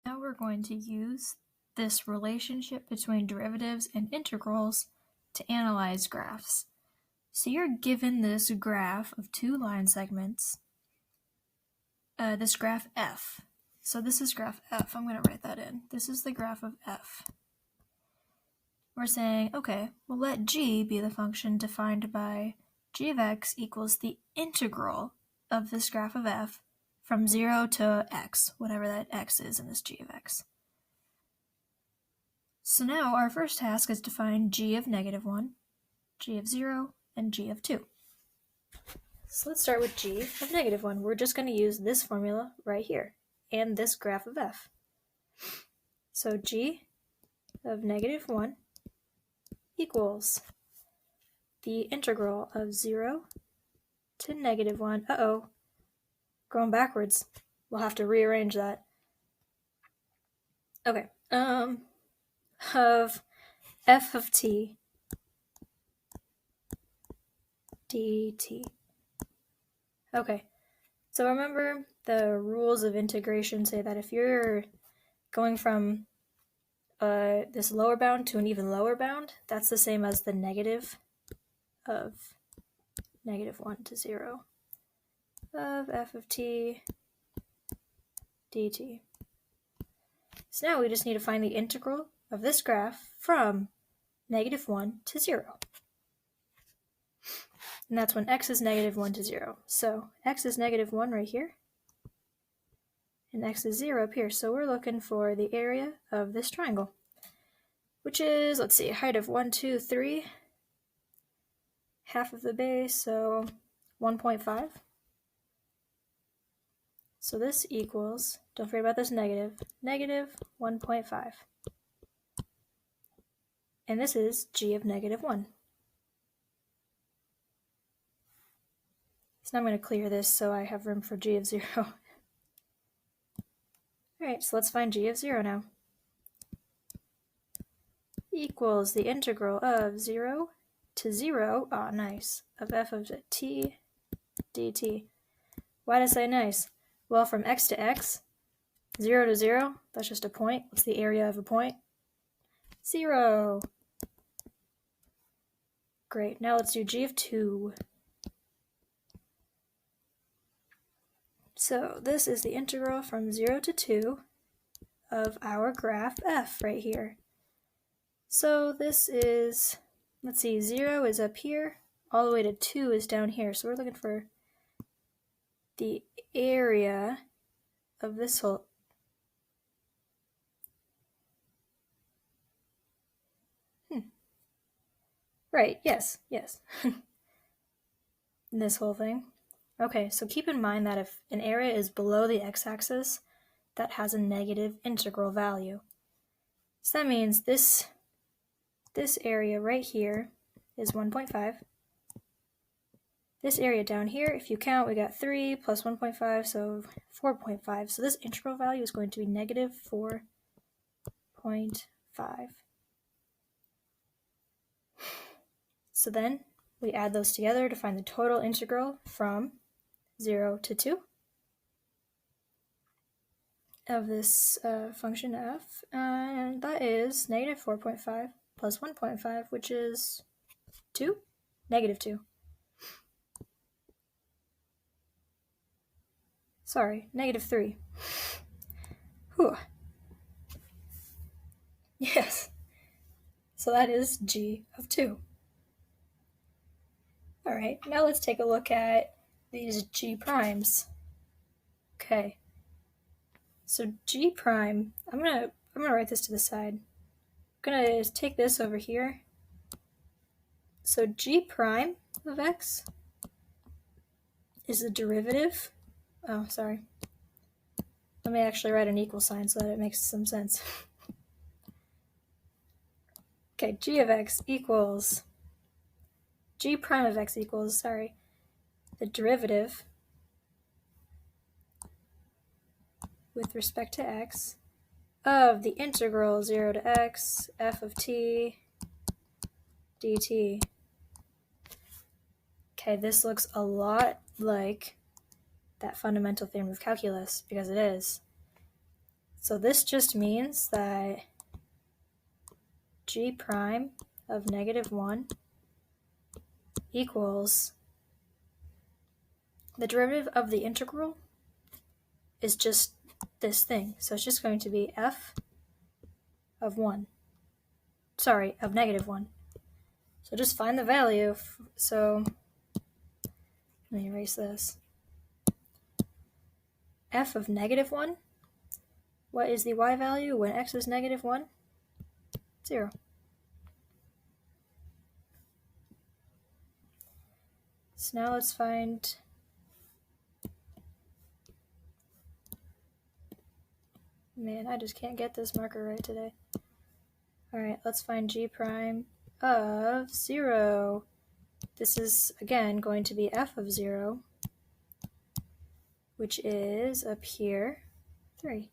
Now we're going to use this relationship between derivatives and integrals to analyze graphs. So you're given this graph of two line segments, this graph f. So this is graph f. I'm going to write that in. This is the graph of f. We're saying, okay, well let g be the function defined by g of x equals the integral of this graph of f from 0 to x, whatever that x is in this g of x. So now our first task is to find g of -1, g of 0, and g of 2. So let's start with g of -1. We're just going to use this formula right here and this graph of f. So g of -1 equals the integral of 0 to -1. Uh-oh, going backwards. We'll have to rearrange that. Okay, of f of t dt. Okay, so remember the rules of integration say that if you're going from this lower bound to an even lower bound, that's the same as the negative of -1 to 0 of f of t dt. So now we just need to find the integral of this graph from -1 to 0. And that's when x is -1 to 0. So x is -1 right here, and x is 0 up here. So we're looking for the area of this triangle, which is, let's see, height of 1, 2, 3, half of the base, so 1.5. So this equals, don't forget about this negative, -1.5. And this is g of -1. So now I'm going to clear this so I have room for g of 0. Alright, so let's find g of 0 now. Equals the integral of 0 to 0, nice, of f of t dt. Why did I say nice? Well, from x to x, 0 to 0, that's just a point. What's the area of a point? 0. Great, now let's do g of 2. So this is the integral from 0 to 2 of our graph f right here. So this is, let's see, 0 is up here, all the way to 2 is down here. So we're looking for the area of this whole, right, yes, this whole thing. Okay, so keep in mind that if an area is below the x-axis, that has a negative integral value. So that means this area right here is 1.5. This area down here, if you count, we got 3 plus 1.5, so 4.5. So this integral value is going to be -4.5. So then we add those together to find the total integral from 0 to 2 of this function f, and that is -4.5 plus 1.5, which is 2, -2. Sorry, -3. Whew. Yes. So that is g of 2. Alright, now let's take a look at these g primes. Okay. So g prime, I'm gonna write this to the side. I'm gonna take this over here. So g prime of x is the derivative. Oh, sorry. Let me actually write an equal sign so that it makes some sense. Okay, g of x equals, g prime of x equals, sorry, the derivative with respect to x of the integral 0 to x f of t dt. Okay, this looks a lot like that fundamental theorem of calculus, because it is. So this just means that g prime of -1 equals the derivative of the integral is just this thing. So it's just going to be f of 1. Sorry, of -1. So just find the value. So let me erase this. F of -1. What is the y value when x is -1? 0. So now let's find man, I just can't get this marker right today. Alright, let's find g prime of 0. This is, again, going to be f of 0, which is up here, 3.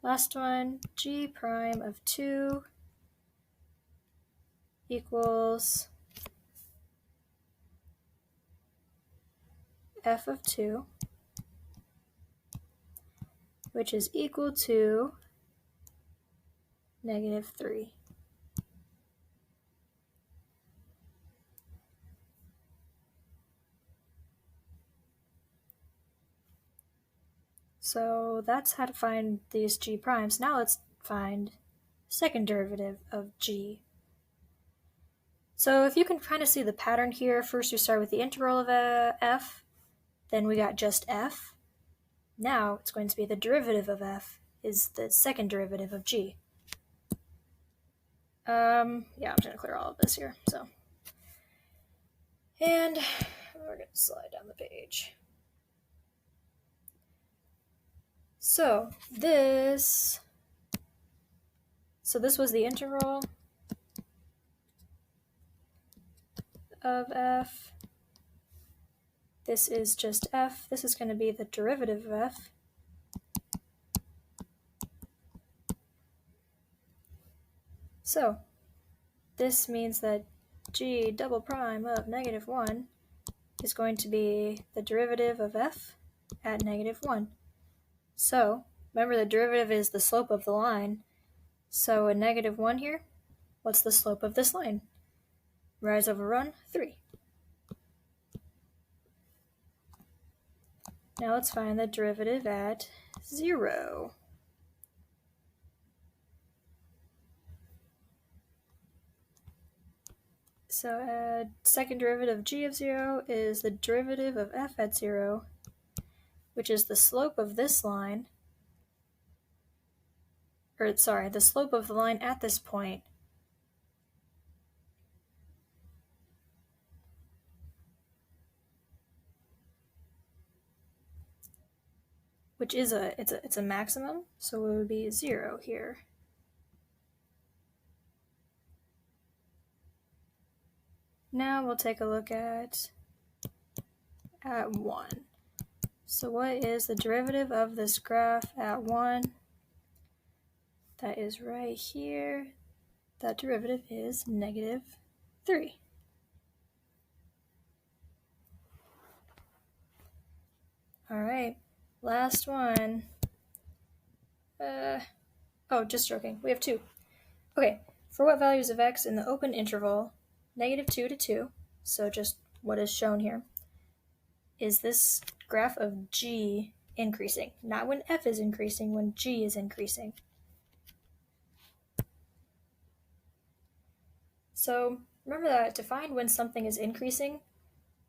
Last one, g prime of 2 equals f of 2, which is equal to -3. So that's how to find these g primes. Now let's find second derivative of g. So if you can kind of see the pattern here, first we start with the integral of f, then we got just f. Now it's going to be the derivative of f is the second derivative of g. Yeah, I'm just going to clear all of this here. And we're going to slide down the page. So this was the integral of f. This is just f. This is going to be the derivative of f. So this means that g double prime of -1 is going to be the derivative of f at -1. So remember, the derivative is the slope of the line. So a -1 here, what's the slope of this line? Rise over run, 3. Now let's find the derivative at 0. So second derivative of g of 0 is the derivative of f at 0, which is the slope of this line, the slope of the line at this point, which is it's a maximum, so it would be 0 here. Now we'll take a look at 1. So what is the derivative of this graph at 1? That is right here. That derivative is -3. All right, last one. Just joking. We have 2. Okay, for what values of x in the open interval, -2 to 2, so just what is shown here, is this graph of g increasing? Not when f is increasing, when g is increasing. So remember that to find when something is increasing,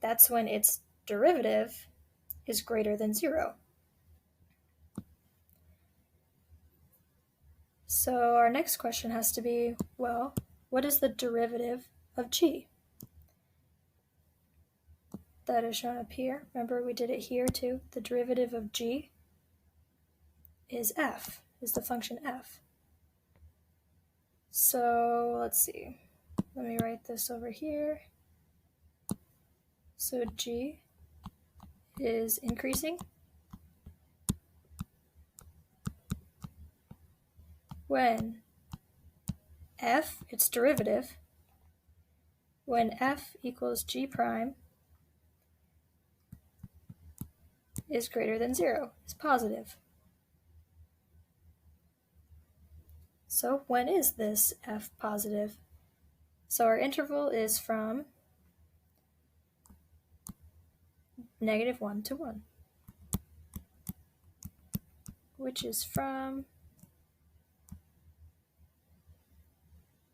that's when its derivative is greater than 0. So our next question has to be, well, what is the derivative of g? That is shown up here. Remember, we did it here too. The derivative of g is f, is the function f. So let's see. Let me write this over here. So g is increasing when f, its derivative, when f equals g prime is greater than 0, is positive. So when is this f positive? So our interval is from -1 to 1, which is from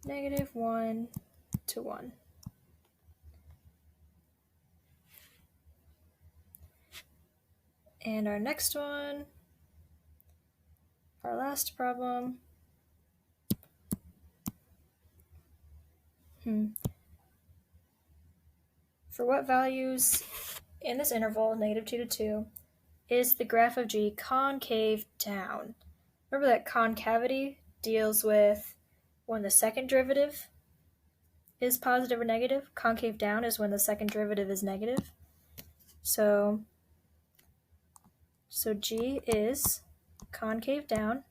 -1 to 1. And our next one, our last problem. For what values in this interval, -2 to 2, is the graph of g concave down? Remember that concavity deals with when the second derivative is positive or negative. Concave down is when the second derivative is negative. So g is concave down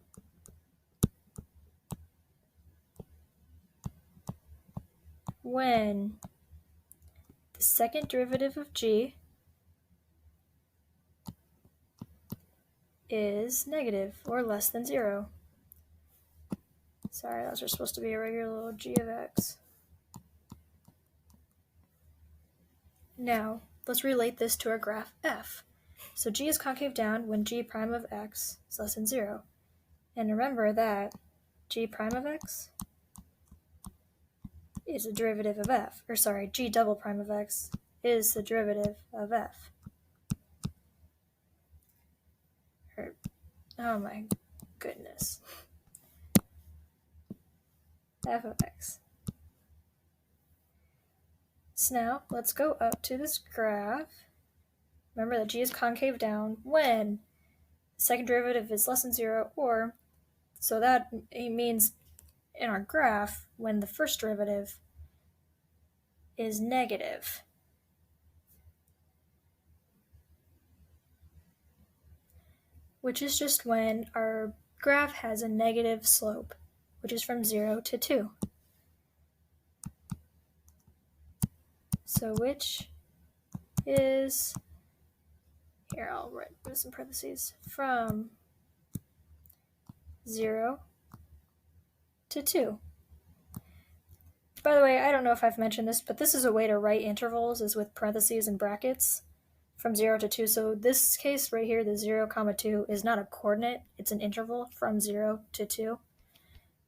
when the second derivative of g is negative or less than 0. Sorry, those are supposed to be a regular little g of x. Now, let's relate this to our graph f. So g is concave down when g prime of x is less than 0. And remember that g prime of x is the derivative of f. Or sorry, g double prime of x is the derivative of f. Oh my goodness. F of x. So now, let's go up to this graph. Remember that g is concave down when the second derivative is less than 0, or, so that means in our graph, when the first derivative is negative. Which is just when our graph has a negative slope, which is from 0 to 2. So which is, here I'll write this in parentheses, from 0 to 2. By the way, I don't know if I've mentioned this, but this is a way to write intervals is with parentheses and brackets from 0 to 2. So this case right here, the 0, 2, is not a coordinate, it's an interval from 0 to 2.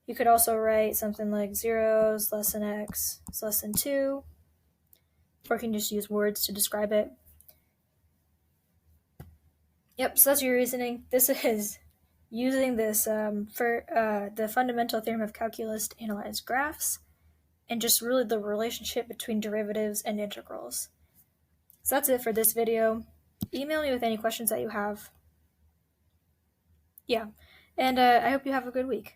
You could also write something like 0 is less than x is less than 2, or you can just use words to describe it. Yep, so that's your reasoning. This is using this for the fundamental theorem of calculus to analyze graphs, and just really the relationship between derivatives and integrals. So that's it for this video. Email me with any questions that you have. Yeah, and I hope you have a good week.